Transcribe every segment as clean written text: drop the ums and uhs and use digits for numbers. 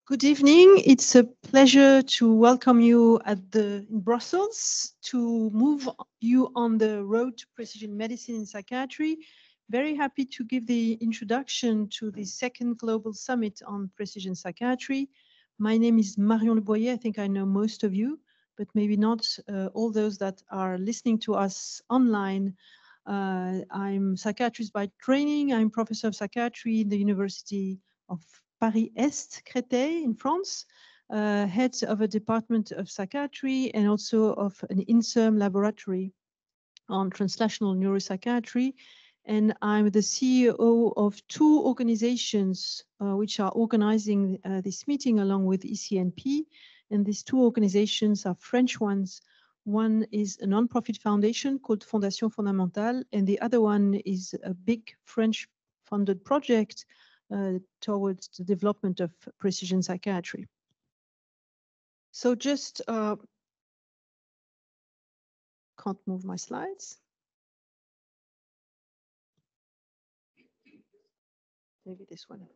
Good evening. It's a pleasure to welcome you in Brussels to move you on the road to precision medicine in psychiatry. Very happy to give the introduction to the second Global Summit on Precision Psychiatry. My name is Marion Leboyer. I think I know most of you, but maybe not all those that are listening to us online. I'm a psychiatrist by training. I'm professor of psychiatry in the University of Paris-Est, Créteil in France, head of a department of psychiatry and also of an INSERM laboratory on translational neuropsychiatry. And I'm the CEO of two organizations which are organizing this meeting along with ECNP. And these two organizations are French ones. One is a non-profit foundation called Fondation FondaMental, and the other one is a big French-funded project towards the development of precision psychiatry. So just can't move my slides. Maybe this one.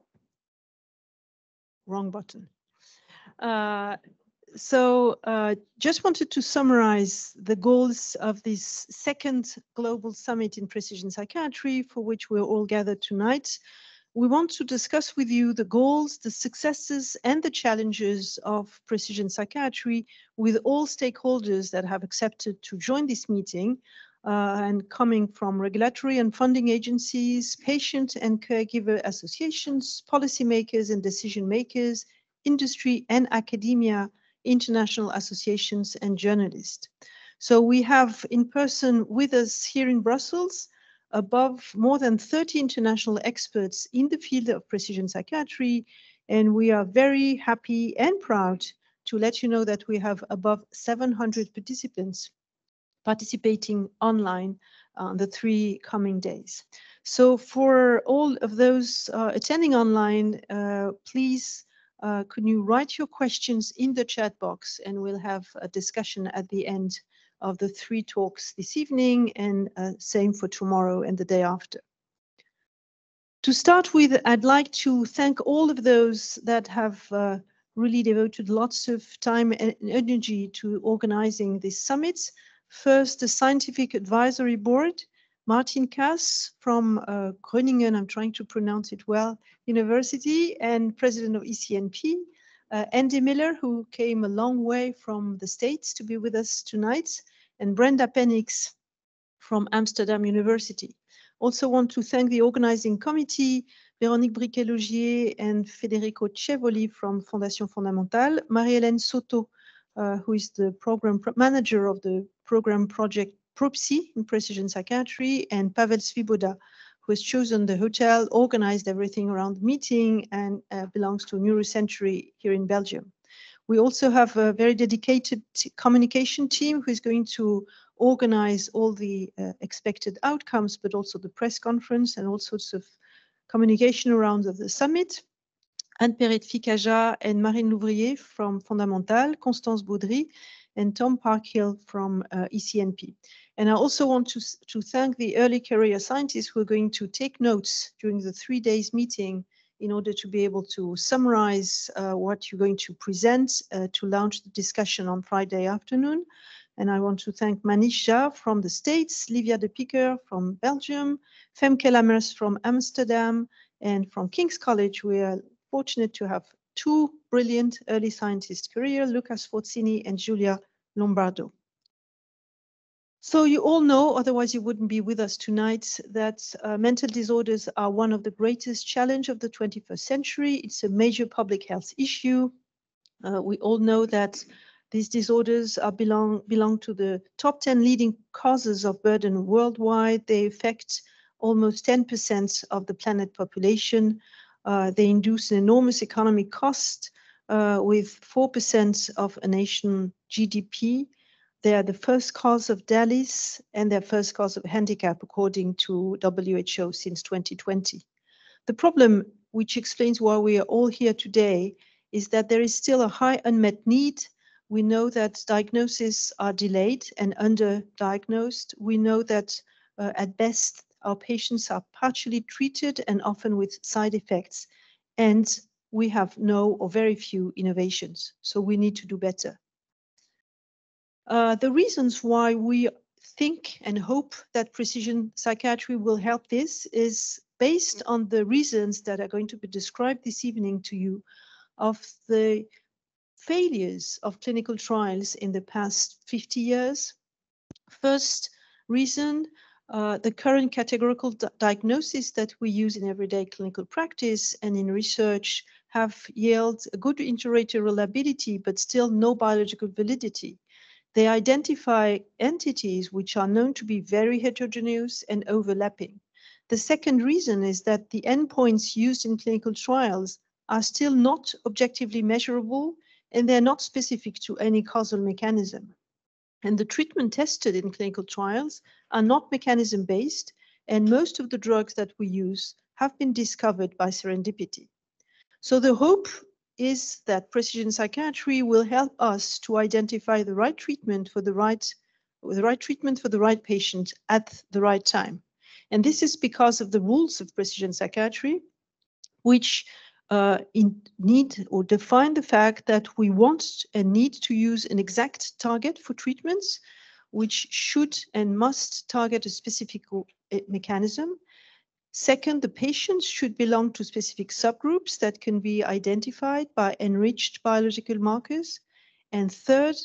Wrong button. Just wanted to summarize the goals of this second Global Summit in Precision Psychiatry, for which we're all gathered tonight. We want to discuss with you the goals, the successes, and the challenges of precision psychiatry with all stakeholders that have accepted to join this meeting, and coming from regulatory and funding agencies, patient and caregiver associations, policymakers and decision makers, industry and academia, international associations, and journalists. So we have in person with us here in Brussels above more than 30 international experts in the field of precision psychiatry, and we are very happy and proud to let you know that we have above 700 participants participating online on the 3 coming days. So for all of those attending online, please could you write your questions in the chat box, and we'll have a discussion at the end of the 3 talks this evening, and same for tomorrow and the day after. To start with, I'd like to thank all of those that have really devoted lots of time and energy to organizing this summit. First, the Scientific Advisory Board, Martin Kass from Groningen, I'm trying to pronounce it well, University, and President of ECNP. Andy Miller, who came a long way from the States to be with us tonight, and Brenda Penix from Amsterdam University. Also want to thank the organizing committee, Véronique Briquet-Logier and Federico Cevoli from Fondation FondaMental, Marie-Hélène Soto, who is the program manager of the program project PROPSY in Precision Psychiatry, and Pavel Sviboda, who has chosen the hotel, organized everything around the meeting, and belongs to Neurocentury here in Belgium. We also have a very dedicated communication team who is going to organize all the expected outcomes, but also the press conference and all sorts of communication around the summit. Anne-Perrette Ficaja and Marine Louvrier from FondaMental, Constance Baudry, and Tom Parkhill from ECNP. And I also want to thank the early career scientists who are going to take notes during the 3 days meeting in order to be able to summarize what you're going to present to launch the discussion on Friday afternoon. And I want to thank Manish Jha from the States, Livia de Picker from Belgium, Femke Lammers from Amsterdam, and from King's College. We are fortunate to have 2 brilliant early scientist career, Luca Sforzini and Giulia Lombardo. So you all know, otherwise you wouldn't be with us tonight, that mental disorders are one of the greatest challenges of the 21st century. It's a major public health issue. We all know that these disorders belong to the top 10 leading causes of burden worldwide. They affect almost 10% of the planet population. They induce an enormous economic cost with 4% of a nation GDP. They are the first cause of DALYs and their first cause of handicap, according to WHO since 2020. The problem, which explains why we are all here today, is that there is still a high unmet need. We know that diagnoses are delayed and underdiagnosed. We know that at best, our patients are partially treated and often with side effects. And we have no or very few innovations. So we need to do better. The reasons why we think and hope that precision psychiatry will help this is based on the reasons that are going to be described this evening to you of the failures of clinical trials in the past 50 years. First reason, the current categorical diagnosis that we use in everyday clinical practice and in research have yielded a good inter-rater reliability, but still no biological validity. They identify entities which are known to be very heterogeneous and overlapping. The second reason is that the endpoints used in clinical trials are still not objectively measurable, and they're not specific to any causal mechanism. And the treatment tested in clinical trials are not mechanism-based, and most of the drugs that we use have been discovered by serendipity. So the hope is that precision psychiatry will help us to identify the right treatment for the right patient at the right time. And this is because of the rules of precision psychiatry, which need or define the fact that we want and need to use an exact target for treatments, which should and must target a specific mechanism. Second, the patients should belong to specific subgroups that can be identified by enriched biological markers. And third,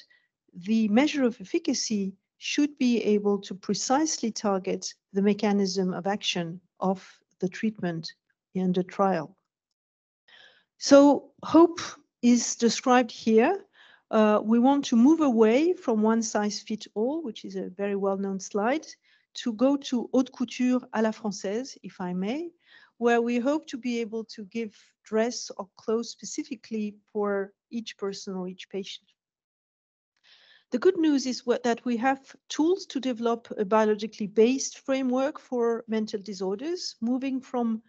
the measure of efficacy should be able to precisely target the mechanism of action of the treatment in the trial. So hope is described here. We want to move away from one size fits all, which is a very well-known slide, to go to haute couture à la française, if I may, where we hope to be able to give dress or clothes specifically for each person or each patient. The good news is that we have tools to develop a biologically based framework for mental disorders, moving from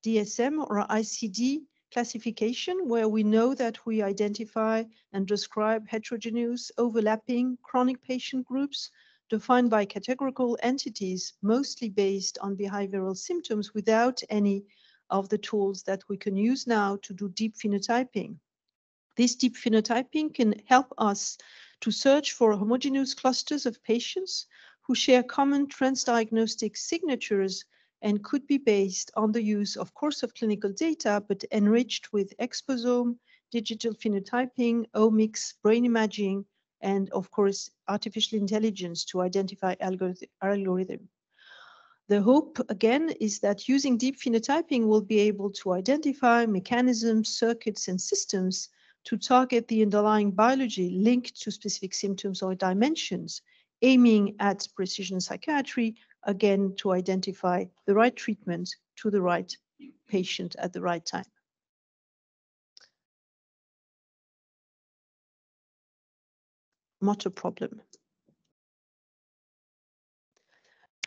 DSM or ICD classification, where we know that we identify and describe heterogeneous, overlapping chronic patient groups defined by categorical entities, mostly based on behavioral symptoms, without any of the tools that we can use now to do deep phenotyping. This deep phenotyping can help us to search for homogeneous clusters of patients who share common transdiagnostic signatures and could be based on the use, of course, of clinical data, but enriched with exposome, digital phenotyping, omics, brain imaging, and of course, artificial intelligence to identify algorithm. The hope, again, is that using deep phenotyping will be able to identify mechanisms, circuits, and systems to target the underlying biology linked to specific symptoms or dimensions, aiming at precision psychiatry, again, to identify the right treatment to the right patient at the right time. Motor problem.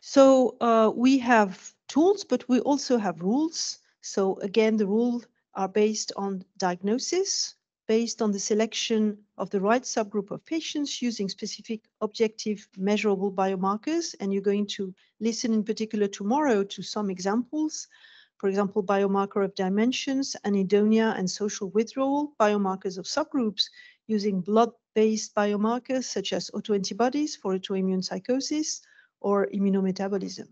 So we have tools, but we also have rules. So again, the rules are based on diagnosis, based on the selection of the right subgroup of patients using specific objective measurable biomarkers. And you're going to listen in particular tomorrow to some examples. For example, biomarker of dimensions, anhedonia and social withdrawal, biomarkers of subgroups using blood-based biomarkers such as autoantibodies for autoimmune psychosis or immunometabolism.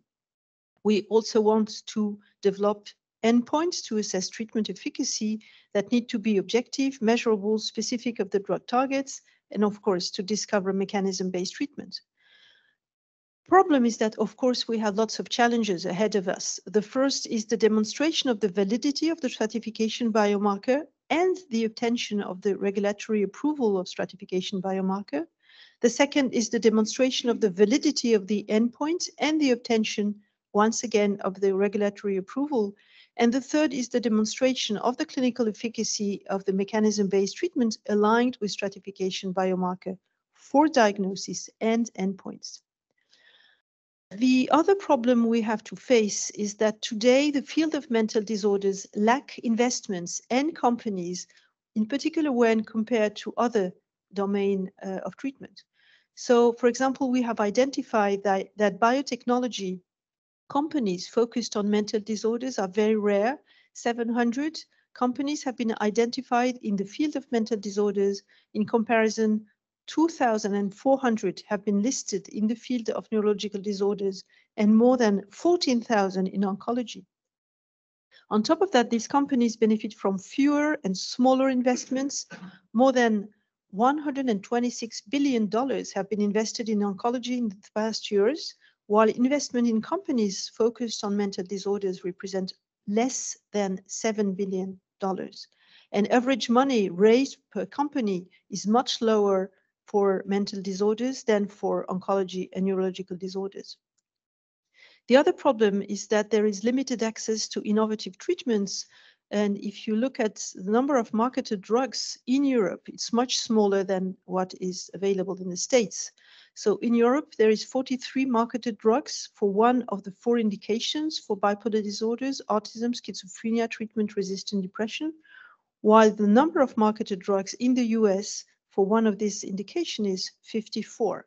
We also want to develop endpoints to assess treatment efficacy that need to be objective, measurable, specific of the drug targets, and of course, to discover mechanism-based treatment. Problem is that, of course, we have lots of challenges ahead of us. The first is the demonstration of the validity of the stratification biomarker and the obtention of the regulatory approval of stratification biomarker. The second is the demonstration of the validity of the endpoint and the obtention, once again, of the regulatory approval. And the third is the demonstration of the clinical efficacy of the mechanism-based treatment aligned with stratification biomarker for diagnosis and endpoints. The other problem we have to face is that today the field of mental disorders lack investments and companies, in particular when compared to other domain of treatment. So, for example, we have identified that biotechnology companies focused on mental disorders are very rare, 700 companies have been identified in the field of mental disorders. In comparison, 2,400 have been listed in the field of neurological disorders and more than 14,000 in oncology. On top of that, these companies benefit from fewer and smaller investments. More than $126 billion have been invested in oncology in the past years, while investment in companies focused on mental disorders represent less than $7 billion. And average money raised per company is much lower for mental disorders than for oncology and neurological disorders. The other problem is that there is limited access to innovative treatments. And if you look at the number of marketed drugs in Europe, it's much smaller than what is available in the States. So in Europe, there is 43 marketed drugs for one of the 4 indications for bipolar disorders, autism, schizophrenia, treatment-resistant depression, while the number of marketed drugs in the US for one of these indications is 54.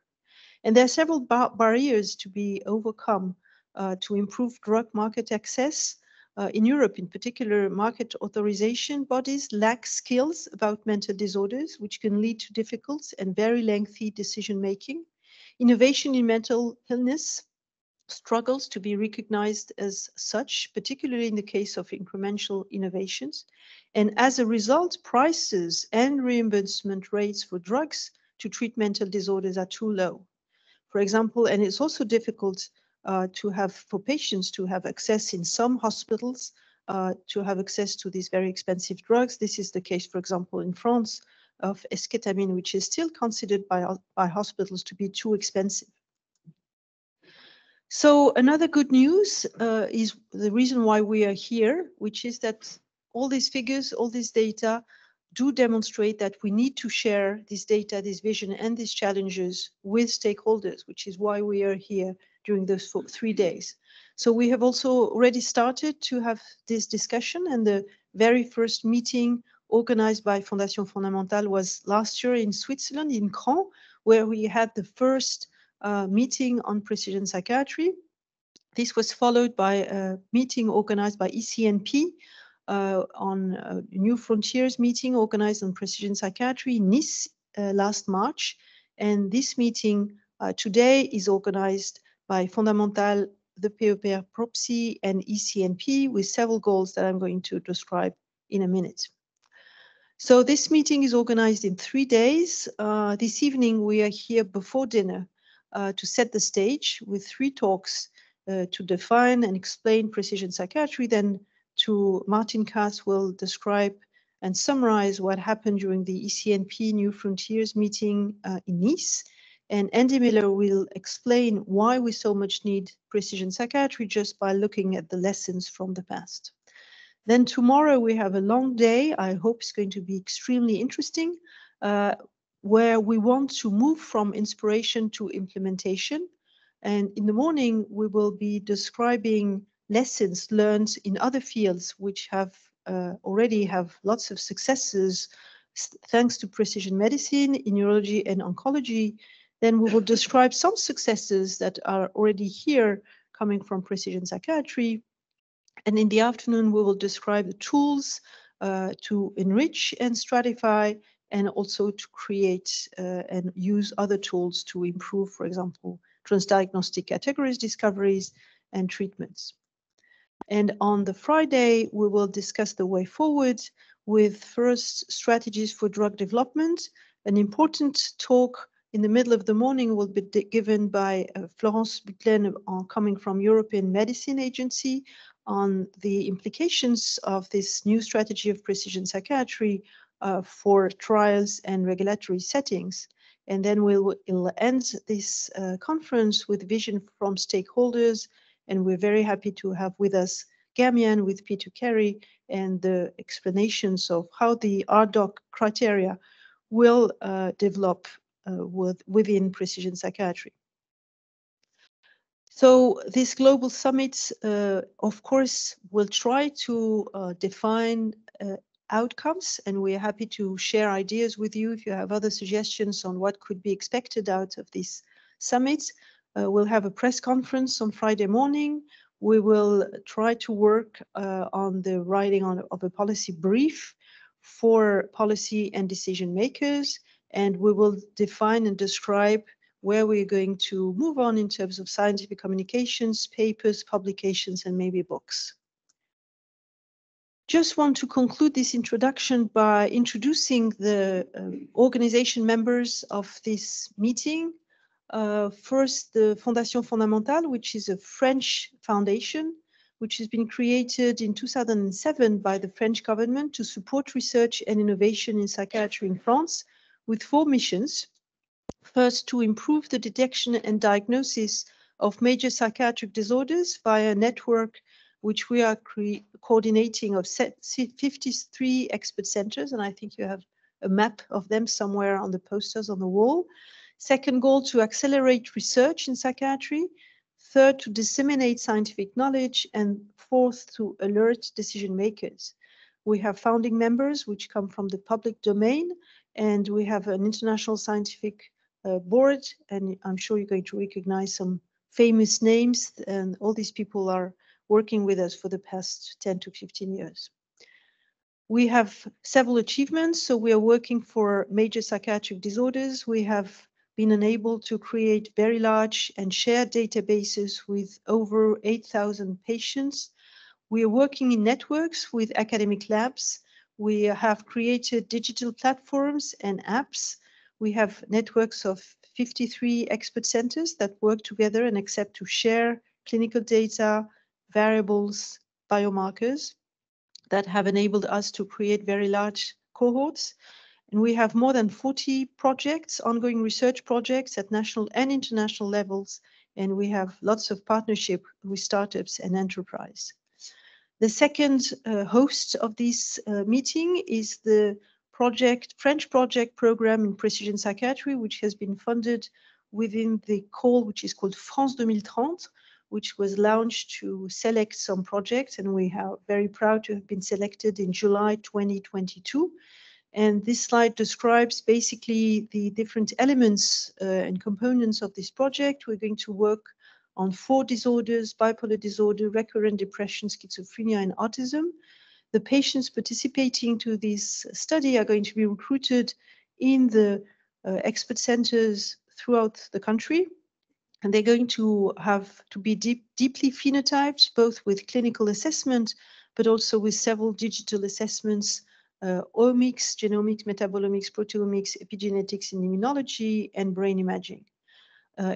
And there are several barriers to be overcome to improve drug market access. In Europe, in particular, market authorization bodies lack skills about mental disorders, which can lead to difficult and very lengthy decision-making. Innovation in mental illness struggles to be recognized as such, particularly in the case of incremental innovations. And as a result, prices and reimbursement rates for drugs to treat mental disorders are too low. For example, and it's also difficult for patients to have access in some hospitals to have access to these very expensive drugs. This is the case, for example, in France of esketamine, which is still considered by hospitals to be too expensive. So another good news is the reason why we are here, which is that all these figures, all this data do demonstrate that we need to share this data, this vision, and these challenges with stakeholders, which is why we are here during those 3 days. So we have also already started to have this discussion, and the very first meeting organized by Fondation FondaMental was last year in Switzerland, in Caen, where we had the first meeting on precision psychiatry. This was followed by a meeting organized by ECNP on a New Frontiers meeting organized on precision psychiatry in Nice last March. And this meeting today is organized by FondaMental, the PEPR PROPSY, and ECNP with several goals that I'm going to describe in a minute. So this meeting is organized in 3 days. This evening, we are here before dinner to set the stage with 3 talks to define and explain precision psychiatry. Then Martin Katz will describe and summarize what happened during the ECNP New Frontiers meeting in Nice. And Andy Miller will explain why we so much need precision psychiatry just by looking at the lessons from the past. Then tomorrow we have a long day. I hope it's going to be extremely interesting, where we want to move from inspiration to implementation. And in the morning, we will be describing lessons learned in other fields which have already have lots of successes thanks to precision medicine in neurology and oncology. Then we will describe some successes that are already here coming from precision psychiatry. And in the afternoon, we will describe the tools to enrich and stratify, and also to create and use other tools to improve, for example, transdiagnostic categories, discoveries, and treatments. And on the Friday, we will discuss the way forward with first strategies for drug development. An important talk in the middle of the morning will be given by Florence Butlen coming from European Medicine Agency on the implications of this new strategy of precision psychiatry for trials and regulatory settings. And then we'll end this conference with vision from stakeholders. And we're very happy to have with us Gamian with Peter Carey and the explanations of how the RDoC criteria will develop within precision psychiatry. So this global summit, of course, will try to define outcomes, and we're happy to share ideas with you if you have other suggestions on what could be expected out of this summit. We'll have a press conference on Friday morning We will try to work on the writing of a policy brief for policy and decision makers, and we will define and describe where we're going to move on in terms of scientific communications, papers, publications, and maybe books. Just want to conclude this introduction by introducing the organization members of this meeting. First, the Fondation FondaMental, which is a French foundation, which has been created in 2007 by the French government to support research and innovation in psychiatry in France, with 4 missions. First, to improve the detection and diagnosis of major psychiatric disorders via a network which we are coordinating of 53 expert centers, and I think you have a map of them somewhere on the posters on the wall. Second goal, to accelerate research in psychiatry. Third, to disseminate scientific knowledge. And fourth, to alert decision makers. We have founding members which come from the public domain, and we have an international scientific board, and I'm sure you're going to recognize some famous names, and all these people are working with us for the past 10 to 15 years. We have several achievements. So we are working for major psychiatric disorders. We have been enabled to create very large and shared databases with over 8,000 patients. We are working in networks with academic labs. We have created digital platforms and apps. We have networks of 53 expert centers that work together and accept to share clinical data, variables, biomarkers that have enabled us to create very large cohorts. And we have more than 40 projects, ongoing research projects at national and international levels. And we have lots of partnership with startups and enterprise. The second host of this meeting is the French project program in Precision Psychiatry, which has been funded within the call, which is called France 2030, which was launched to select some projects. And we are very proud to have been selected in July 2022. And this slide describes basically the different elements and components of this project. We're going to work on 4 disorders: bipolar disorder, recurrent depression, schizophrenia, and autism. The patients participating to this study are going to be recruited in the expert centers throughout the country. And they're going to have to be deeply phenotyped, both with clinical assessment, but also with several digital assessments, omics, genomics, metabolomics, proteomics, epigenetics, and immunology, and brain imaging.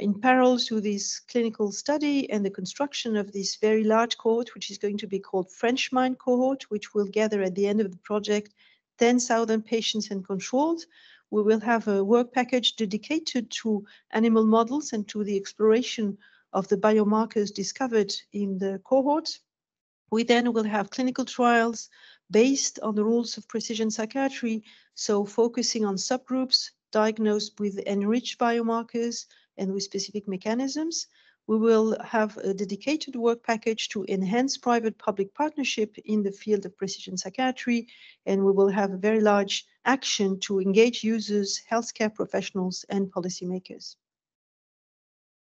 In parallel to this clinical study and the construction of this very large cohort, which is going to be called French Mind cohort, which will gather at the end of the project 10,000 patients and controlled, we will have a work package dedicated to animal models and to the exploration of the biomarkers discovered in the cohort. We then will have clinical trials based on the rules of precision psychiatry, so focusing on subgroups diagnosed with enriched biomarkers and with specific mechanisms. We will have a dedicated work package to enhance private-public partnership in the field of precision psychiatry, and we will have a very large action to engage users, healthcare professionals, and policymakers.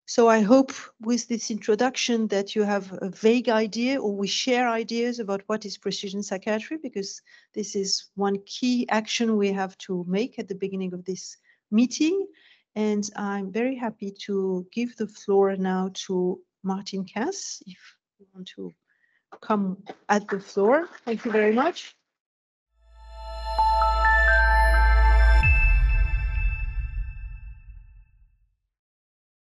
So I hope with this introduction that you have a vague idea, or we share ideas about what is precision psychiatry, because this is one key action we have to make at the beginning of this meeting. And I'm very happy to give the floor now to Martin Cass, if you want to come at the floor. Thank you very much.